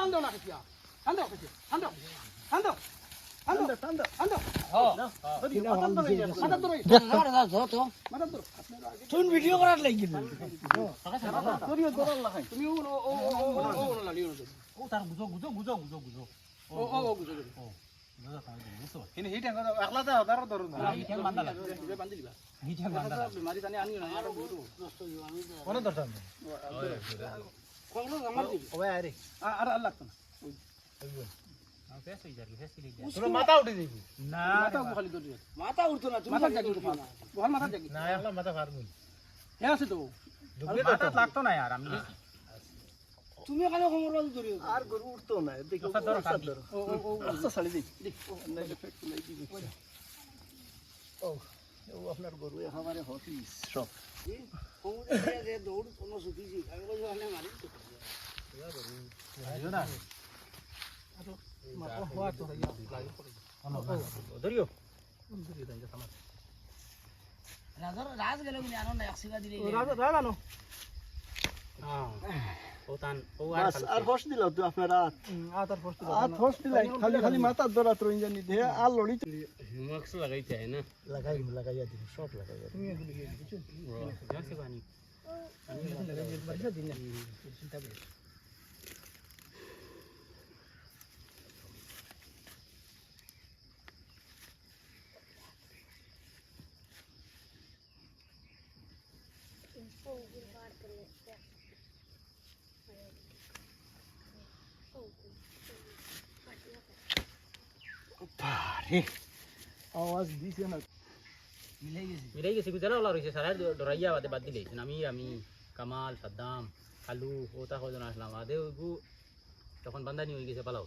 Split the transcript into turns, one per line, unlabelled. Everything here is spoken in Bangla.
টান দাও না কিয়া টান দাও টান দাও টান দাও টান দাও টান দাও মাথা ধরো মাথা ধরো
তুই ভিডিও করার লাগি
ধরিও ধরার লাগাই তুমি ও ও ও ও না লিও
ও তার গুজো গুজো গুজো গুজো গুজো
ও ও গুজো
ও গুজো তার গুজো
কিন্তু হিট হ্যাঙ্গ একলা দাও দাও ধরো না
হিট হ্যাঙ্গ বান্দা লাগে
হিট বান্ধি দিবা
হিট হ্যাঙ্গ বান্দা
মারি জানি আনিও না আর বড়
কোন দরকার
কোন আমার দিবি
ওই আরে
আর আর লাগতো না
ফেস হই যাবে ফেস লিখে
তোর মাথা উঠে দিবি
না
মাথা খালি ধরিও
মাথা উঠতো না তুমি
মাথা জাগি তো ফানা বহাল মাথা জাগি
না একলা মাথা ফারমু
এ আছে তো
মাথা লাগতো না यार আমি
তুমি কেন খবর বাজু ধরিও
আর গরু উঠতো না দেখো ও ও ও আচ্ছা ছাড়ি দি না এফেক্ট লাই দিবি ও ও আপনার গরু আমারে হটিস সব
খবর যে দৌড় কোনো সুতিছি আমি বলি ওখানে মারি তো
আইও না
মাথা হওয়া তো ইয়া লাগে পড়ে
ধরিও
ধরিও দাই যা আমার
রাজ গেল কি জানো না একসিবা দিলে
রাজা রাজা নো
ও তান ও
আর ফস দিলাও তুই আপনার আর ফস দিলাই খালি খালি মাথা ধরা তো ইঞ্জানি দে আর লড়ি
হিমাক্স লাগাইতে হয় না
লাগাইয়া দিন সব লাগাইয়া তুমি এগুলো কি বুঝছো
হিমাক্স পানি
আমি লাগাইয়া বাড়িটা দিন চিন্তা করে আওয়াজ দিছে না
মিলাই গেছে গুজারা ওলা রইছে সারা ডরাইয়া বাদে বাদ দিলে আমি কামাল সাদ্দাম খালু ওটা কজন আসলাম আদে ওগু তখন বান্দানি হয়ে গেছে পালাও